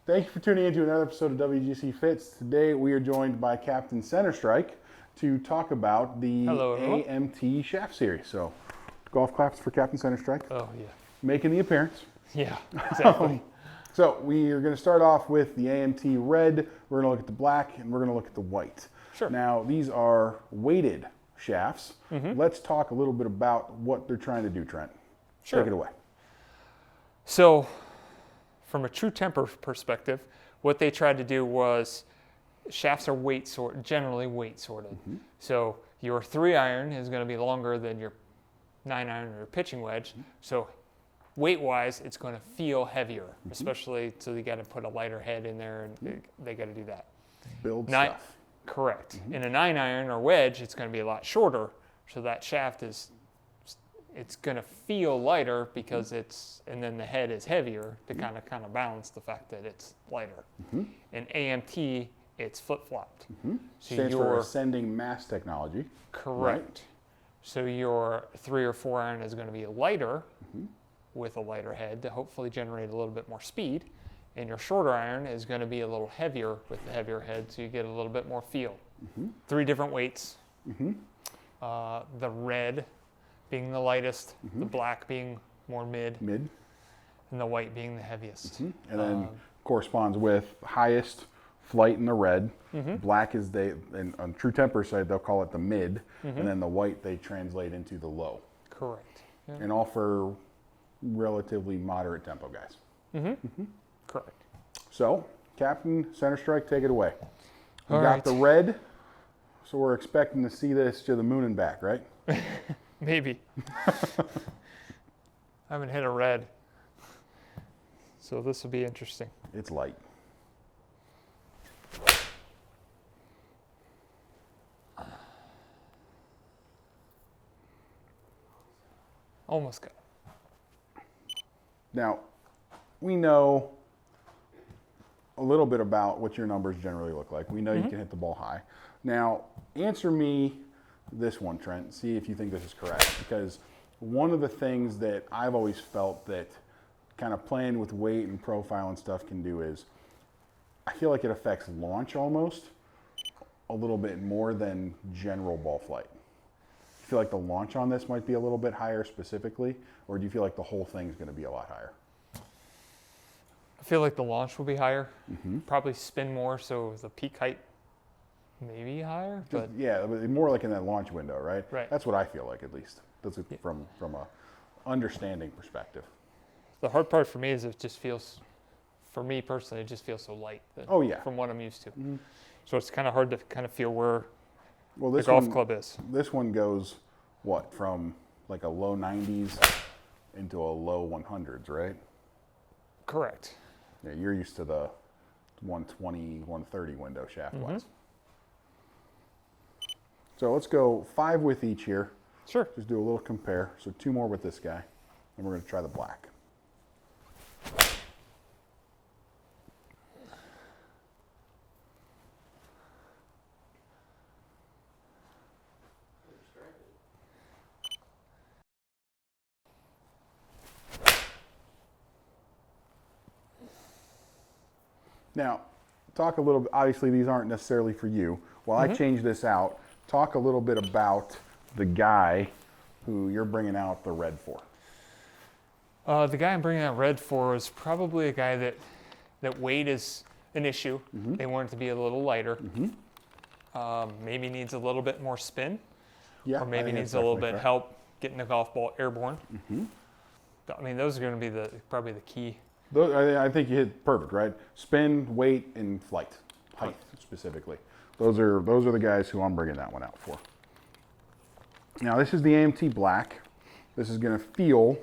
Thank you for tuning in to another episode of WGC Fits. Today we are joined by Captain Centerstrike to talk about the AMT Shaft Series. So, golf claps for Captain Centerstrike. Oh, yeah. Making the appearance. Yeah, exactly. So, we are going to start off with the AMT Red, we're going to look at the Black, and we're going to look at the White. Sure. Now, these are weighted shafts. Mm-hmm. Let's talk a little bit about what they're trying to do, Trent. Sure. Take it away. So, from a true temper perspective, what they tried to do was shafts are generally weight sorted. Mm-hmm. So your 3-iron is going to be longer than your 9-iron or your pitching wedge. Mm-hmm. So weight-wise, it's going to feel heavier, mm-hmm. especially so you got to put a lighter head in there, and mm-hmm. they got to do that. Build stuff. Correct. Mm-hmm. In a 9-iron or wedge, it's going to be a lot shorter, so that shaft it's going to feel lighter because and then the head is heavier to kind of balance the fact that it's lighter. Mm-hmm. In AMT, it's flip-flopped. Mm-hmm. So stands for ascending mass technology. Correct. Right? So your 3 or 4 iron is going to be lighter mm-hmm. with a lighter head to hopefully generate a little bit more speed. And your shorter iron is going to be a little heavier with the heavier head, so you get a little bit more feel. Mm-hmm. 3 different weights. Mm-hmm. The red being the lightest, mm-hmm. the black being more mid, and the white being the heaviest. Mm-hmm. And then corresponds with highest flight in the red. Mm-hmm. Black is and on true temper side, they'll call it the mid, mm-hmm. and then the white they translate into the low. Correct. Yeah. And all for relatively moderate tempo guys. Mm-hmm. Mm-hmm. Correct. So, Captain Centerstrike, take it away. We all got right. the red, so we're expecting to see this to the moon and back, right? Maybe. I haven't hit a red. So this will be interesting. It's light. Almost got it. Now, we know a little bit about what your numbers generally look like. We know mm-hmm. you can hit the ball high. Now, answer me this one, Trent. See if you think this is correct. Because one of the things that I've always felt that kind of playing with weight and profile and stuff can do is I feel like it affects launch almost a little bit more than general ball flight. You feel like the launch on this might be a little bit higher specifically, or do you feel like the whole thing is going to be a lot higher? I feel like the launch will be higher. Mm-hmm. Probably spin more, so the peak height maybe higher, but yeah, more like in that launch window, right? Right. That's what I feel like, at least. That's from a understanding perspective. The hard part for me is it just feels, for me personally, it just feels so light. Oh yeah. From what I'm used to. Mm-hmm. So it's kind of hard to kind of feel where the golf club is. This one goes what, from like a low 90s into a low 100s, right? Correct. Yeah, you're used to the 120, 130 window shaft wise. Mm-hmm. So let's go 5 with each here. Sure. Just do a little compare. So 2 more with this guy, and we're going to try the black. Now, talk a little bit, obviously these aren't necessarily for you. While mm-hmm. I change this out, talk a little bit about the guy who you're bringing out the red for. The guy I'm bringing out red for is probably a guy that weight is an issue. Mm-hmm. They want it to be a little lighter. Mm-hmm. Maybe needs a little bit more spin. Yeah, or maybe needs a little bit help getting the golf ball airborne. Mm-hmm. I mean, those are going to be probably the key. I think you hit perfect, right? Spin, weight, and flight, height specifically. Those are the guys who I'm bringing that one out for. Now this is the AMT Black. This is going to feel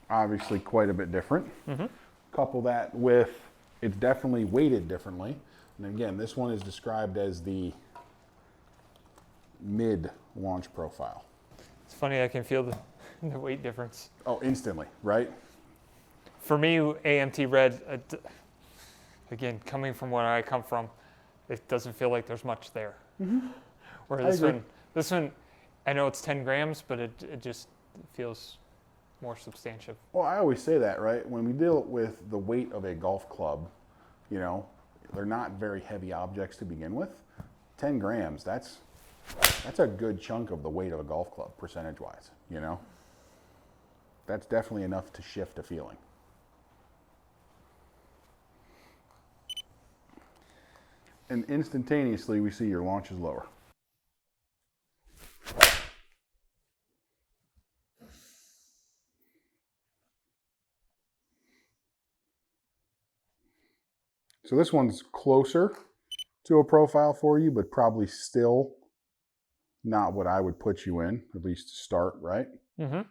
obviously quite a bit different. Mm-hmm. Couple that with it's definitely weighted differently. And again, this one is described as the mid launch profile. It's funny, I can feel the weight difference. Oh, instantly, right? For me, AMT Red, again, coming from where I come from, it doesn't feel like there's much there. Mm-hmm. Where this one, I know it's 10 grams, but it just feels more substantive. Well, I always say that, right? When we deal with the weight of a golf club, You know, they're not very heavy objects to begin with. 10 grams, that's a good chunk of the weight of a golf club, percentage-wise, you know? That's definitely enough to shift a feeling. And instantaneously, we see your launch is lower. So this one's closer to a profile for you, but probably still not what I would put you in, at least to start, right? Mm-hmm.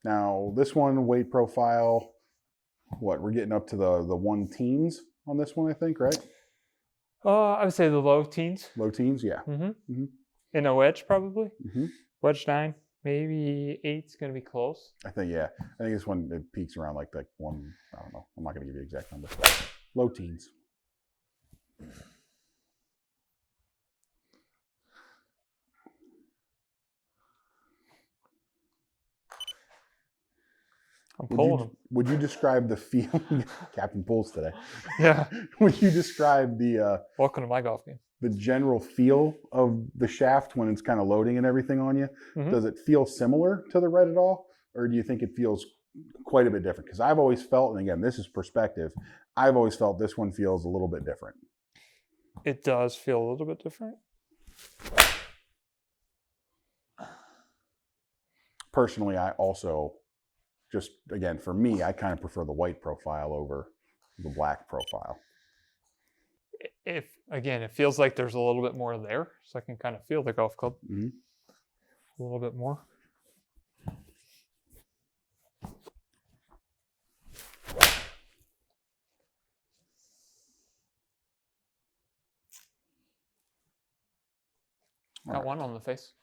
Now, this one, weight profile, what, we're getting up to the 1 teens on this one, I think, right? I would say the low teens. Low teens, yeah. Mm-hmm. Mm-hmm. In a wedge, probably. Mm-hmm. Wedge 9, maybe 8's going to be close. I think, yeah. I think this one, it peaks around like 1, I don't know. I'm not going to give you the exact number. Low teens. I'm pulling them. Would you describe the feel? Captain Pulls today. Yeah. Would you describe the Welcome to my golf game. the general feel of the shaft when it's kind of loading and everything on you? Mm-hmm. Does it feel similar to the Red at all? Or do you think it feels quite a bit different? Because I've always felt, and again, this is perspective, I've always felt this one feels a little bit different. It does feel a little bit different. Personally, I also, just again, for me, I kind of prefer the white profile over the black profile. If again, it feels like there's a little bit more there, so I can kind of feel the golf club a little bit more. Got one on the face.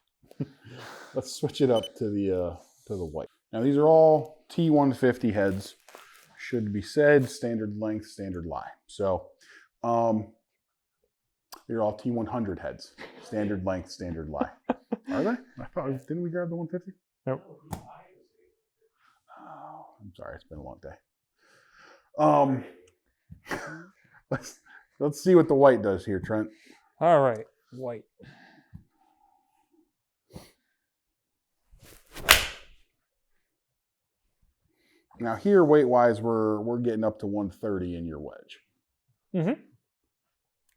Let's switch it up to the white. Now these are all T150 heads. Should be said, standard length, standard lie. So they're all T100 heads. Standard length, standard lie. Are they? I thought, didn't we grab the 150? Nope. Oh, I'm sorry, it's been a long day. Let's see what the white does here, Trent. All right, white. Now here, weight-wise, we're getting up to 130 in your wedge. Mm-hmm.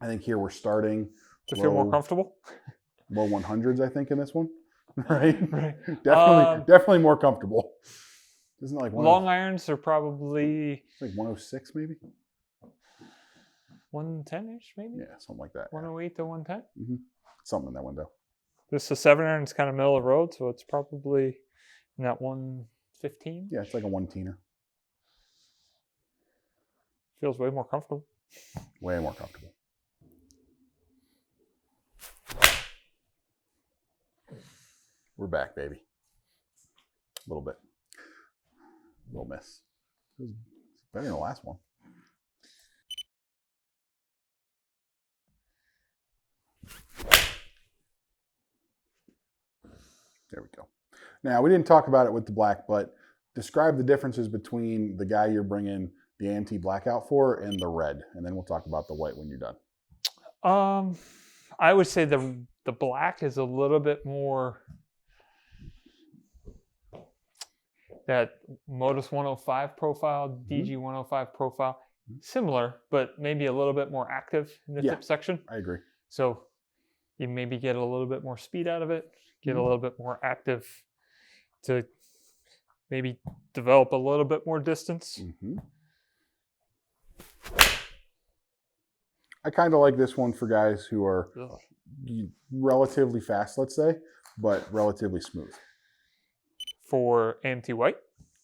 I think here we're starting To feel more comfortable? low 100s, I think, in this one. Right? Right. Definitely more comfortable. Isn't it like long irons are probably like 106 maybe? 110-ish, maybe? Yeah, something like that. 108 to 110? Mm-hmm. Something in that window. This is 7 iron, it's kind of middle of the road, so it's probably in that 115. Yeah, it's like a 1-teener. Feels way more comfortable. Way more comfortable. We're back, baby. A little bit. A little miss. It was better than the last one. There we go. Now, we didn't talk about it with the black, but describe the differences between the guy you're bringing the AMT Black out for and the red, and then we'll talk about the white when you're done. I would say the black is a little bit more that Modus 105 profile, DG 105 profile, similar, but maybe a little bit more active in the tip section. I agree. So you maybe get a little bit more speed out of it, get a little bit more active to maybe develop a little bit more distance. Mm-hmm. I kind of like this one for guys who are relatively fast, let's say, but relatively smooth. For AMT White?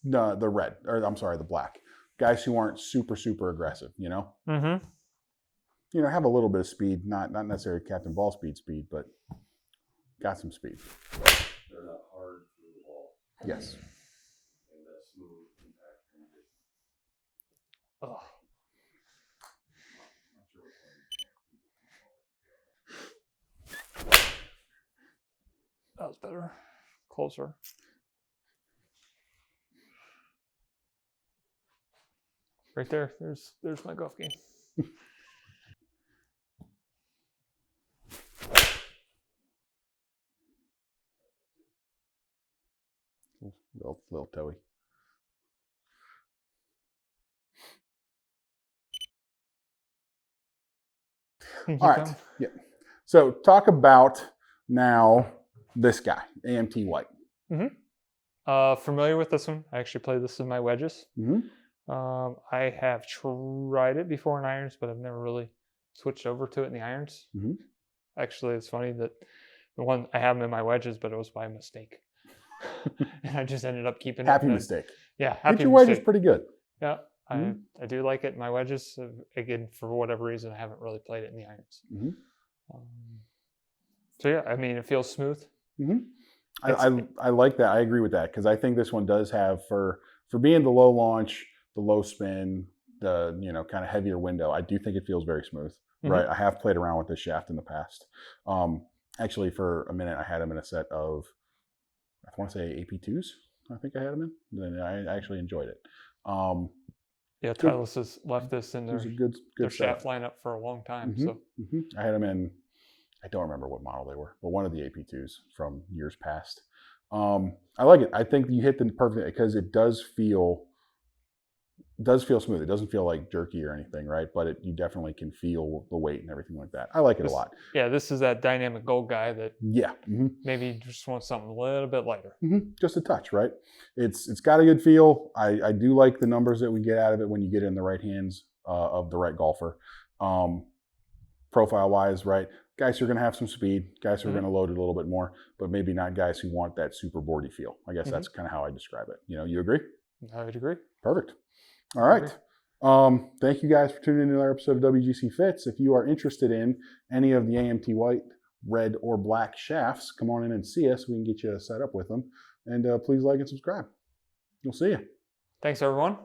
No, the red, or I'm sorry, the black. Guys who aren't super, super aggressive, you know? Mm-hmm. You know, have a little bit of speed, not necessarily Captain Ball speed, but got some speed. They're not hard through the ball. Yes. And that smooth impact. Oh. That was better. Closer. Right there. There's my golf game. Little toey. Keep All right. going. Yeah. So talk about now this guy, AMT White. Familiar with this one. I actually played this in my wedges. Mm-hmm. I have tried it before in irons, but I've never really switched over to it in the irons. Mm-hmm. Actually, it's funny that the one I have them in my wedges, but it was by mistake. And I just ended up keeping it. Happy mistake. Yeah, happy Get your wedges mistake. pretty good. Yeah, Mhm. I do like it in my wedges. Again, for whatever reason, I haven't really played it in the irons. Mhm. So yeah, I mean, it feels smooth. Mm-hmm. I like that. I agree with that because I think this one does have for being the low launch, the low spin, the kind of heavier window. I do think it feels very smooth. Mhm. Right. I have played around with this shaft in the past. Actually, for a minute, I had them in a set of, I want to say AP2s. I think I had them in. And I actually enjoyed it. Yeah, Titleist has left this in It was their a good shaft setup. lineup for a long time. Mhm. So I had them in. I don't remember what model they were, but one of the AP2s from years past. I like it. I think you hit the perfect because it does feel smooth. It doesn't feel like jerky or anything, right? But you definitely can feel the weight and everything like that. I like it a lot. Yeah, this is that dynamic gold guy that Yeah. Mm-hmm. maybe just wants something a little bit lighter. Mm-hmm. Just a touch, right? It's got a good feel. I do like the numbers that we get out of it when you get it in the right hands of the right golfer. Profile wise, right? Guys who are going to have some speed, guys who are going to load it a little bit more, but maybe not guys who want that super boardy feel. I guess that's kind of how I describe it. You agree? I would agree. Perfect. All right. Thank you guys for tuning in to another episode of WGC Fits. If you are interested in any of the AMT White, Red, or Black shafts, come on in and see us. We can get you set up with them. And please like and subscribe. We'll see you. Thanks, everyone.